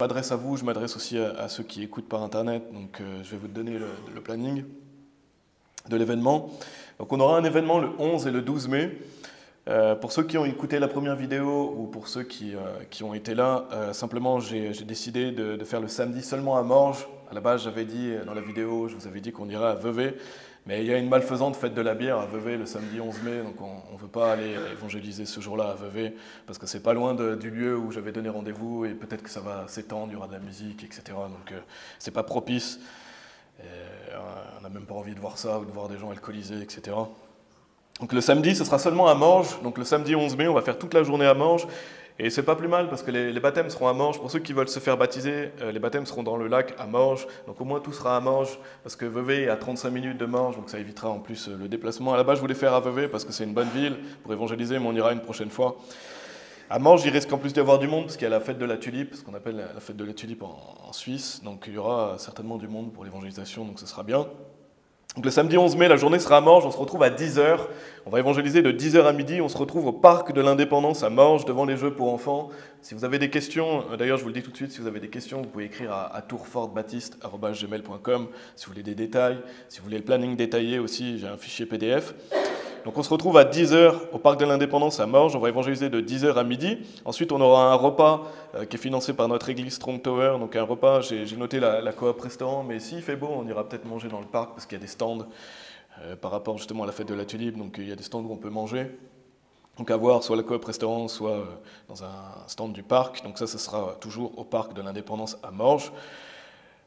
Je m'adresse à vous, je m'adresse aussi à ceux qui écoutent par Internet, donc je vais vous donner le planning de l'événement. Donc on aura un événement le 11 et le 12 mai. Pour ceux qui ont écouté la première vidéo ou pour ceux qui ont été là, simplement j'ai décidé de faire le samedi seulement à Morges. À la base, j'avais dit dans la vidéo, je vous avais dit qu'on irait à Vevey, mais il y a une malfaisante fête de la bière à Vevey le samedi 11 mai, donc on ne veut pas aller évangéliser ce jour-là à Vevey, parce que c'est pas loin du lieu où j'avais donné rendez-vous, et peut-être que ça va s'étendre, il y aura de la musique, etc. Donc c'est pas propice. On n'a même pas envie de voir ça, ou de voir des gens alcoolisés, etc. Donc le samedi, ce sera seulement à Morges. Donc le samedi 11 mai, on va faire toute la journée à Morges. Et c'est pas plus mal parce que les baptêmes seront à Morges. Pour ceux qui veulent se faire baptiser, les baptêmes seront dans le lac à Morges. Donc au moins tout sera à Morges parce que Vevey est à 35 minutes de Morges. Donc ça évitera en plus le déplacement. À la base, je voulais faire à Vevey parce que c'est une bonne ville pour évangéliser, mais on ira une prochaine fois. À Morges, il risque en plus d'y avoir du monde parce qu'il y a la fête de la tulipe, ce qu'on appelle la fête de la tulipe en Suisse. Donc il y aura certainement du monde pour l'évangélisation, donc ce sera bien. Donc le samedi 11 mai, la journée sera à Morges, on se retrouve à 10h. On va évangéliser de 10h à midi, on se retrouve au parc de l'Indépendance à Morges, devant les jeux pour enfants. Si vous avez des questions, d'ailleurs je vous le dis tout de suite, si vous avez des questions, vous pouvez écrire à tourfortbaptiste@gmail.com si vous voulez des détails, si vous voulez le planning détaillé aussi, j'ai un fichier PDF. Donc on se retrouve à 10h au parc de l'Indépendance à Morges, on va évangéliser de 10h à midi. Ensuite on aura un repas qui est financé par notre église Strong Tower, donc un repas, j'ai noté la coop restaurant, mais s'il fait beau on ira peut-être manger dans le parc parce qu'il y a des stands par rapport justement à la fête de la tulipe, donc il y a des stands où on peut manger. Donc à voir soit la coop restaurant, soit dans un stand du parc, donc ça ce sera toujours au parc de l'Indépendance à Morges.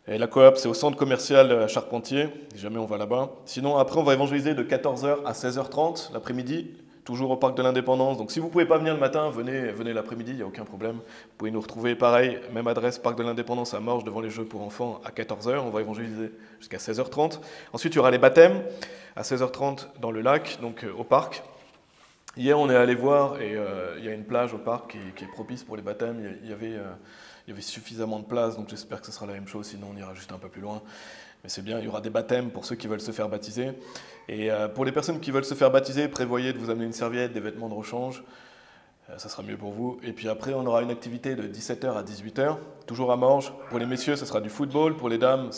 Et la coop, c'est au centre commercial Charpentier, si jamais on va là-bas. Sinon, après, on va évangéliser de 14h à 16h30 l'après-midi, toujours au parc de l'Indépendance. Donc si vous ne pouvez pas venir le matin, venez l'après-midi, il n'y a aucun problème. Vous pouvez nous retrouver, pareil, même adresse, parc de l'Indépendance à Morges, devant les jeux pour enfants, à 14h. On va évangéliser jusqu'à 16h30. Ensuite, il y aura les baptêmes, à 16h30 dans le lac, donc au parc. Hier, on est allé voir, et il y a une plage au parc qui est propice pour les baptêmes. Il y avait suffisamment de place, donc j'espère que ce sera la même chose, sinon on ira juste un peu plus loin. Mais c'est bien, il y aura des baptêmes pour ceux qui veulent se faire baptiser. Et pour les personnes qui veulent se faire baptiser, prévoyez de vous amener une serviette, des vêtements de rechange. Ça sera mieux pour vous. Et puis après, on aura une activité de 17h à 18h, toujours à Morges. Pour les messieurs, ce sera du football. Pour les dames,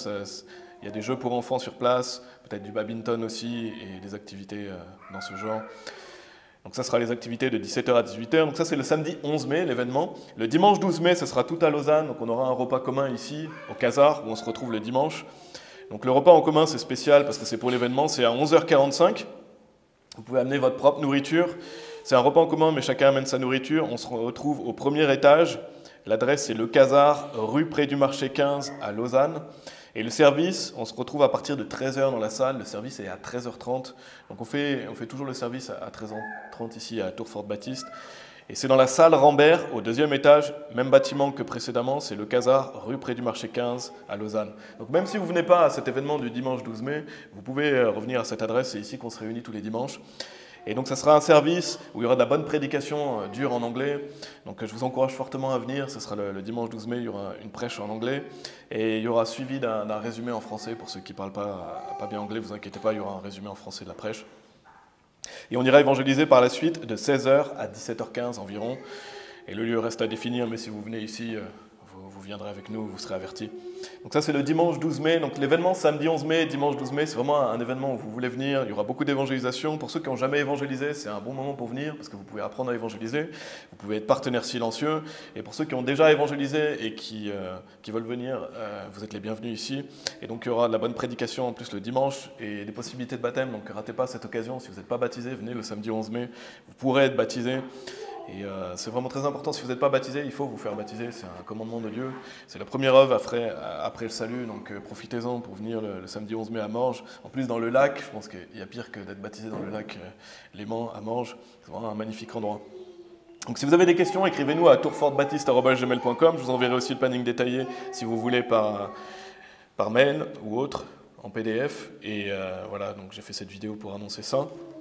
il y a des jeux pour enfants sur place, peut-être du badminton aussi, et des activités dans ce genre. Donc ça sera les activités de 17h à 18h. Donc ça c'est le samedi 11 mai, l'événement. Le dimanche 12 mai, ce sera tout à Lausanne. Donc on aura un repas commun ici, au Casar, où on se retrouve le dimanche. Donc le repas en commun, c'est spécial parce que c'est pour l'événement, c'est à 11h45. Vous pouvez amener votre propre nourriture. C'est un repas en commun, mais chacun amène sa nourriture. On se retrouve au premier étage. L'adresse, c'est le Casar, rue près du marché 15 à Lausanne. Et le service, on se retrouve à partir de 13h dans la salle. Le service est à 13h30. Donc on fait toujours le service à 13h30 ici à Tourfortbaptiste. Et c'est dans la salle Rambert, au deuxième étage, même bâtiment que précédemment, c'est le Casar, rue près du marché 15 à Lausanne. Donc même si vous ne venez pas à cet événement du dimanche 12 mai, vous pouvez revenir à cette adresse, c'est ici qu'on se réunit tous les dimanches. Et donc ça sera un service où il y aura de la bonne prédication dure en anglais. Donc je vous encourage fortement à venir, ce sera le dimanche 12 mai, il y aura une prêche en anglais. Et il y aura suivi d'un résumé en français, pour ceux qui ne parlent pas bien anglais, vous inquiétez pas, il y aura un résumé en français de la prêche. Et on ira évangéliser par la suite de 16h à 17h15 environ. Et le lieu reste à définir, mais si vous venez ici, vous viendrez avec nous, vous serez avertis. Donc ça c'est le dimanche 12 mai, donc l'événement samedi 11 mai, dimanche 12 mai, c'est vraiment un événement où vous voulez venir, il y aura beaucoup d'évangélisation. Pour ceux qui n'ont jamais évangélisé, c'est un bon moment pour venir, parce que vous pouvez apprendre à évangéliser, vous pouvez être partenaire silencieux, et pour ceux qui ont déjà évangélisé et qui veulent venir, vous êtes les bienvenus ici. Et donc il y aura de la bonne prédication en plus le dimanche, et des possibilités de baptême, donc ratez pas cette occasion, si vous n'êtes pas baptisé, venez le samedi 11 mai, vous pourrez être baptisé. Et c'est vraiment très important, si vous n'êtes pas baptisé, il faut vous faire baptiser, c'est un commandement de Dieu. C'est la première œuvre après le salut, donc profitez-en pour venir le samedi 11 mai à Morges. En plus dans le lac, je pense qu'il y a pire que d'être baptisé dans le lac Léman à Morges, c'est vraiment un magnifique endroit. Donc si vous avez des questions, écrivez-nous à tourfortbaptiste@gmail.com, je vous enverrai aussi le planning détaillé si vous voulez par mail ou autre, en PDF. Et voilà, donc j'ai fait cette vidéo pour annoncer ça.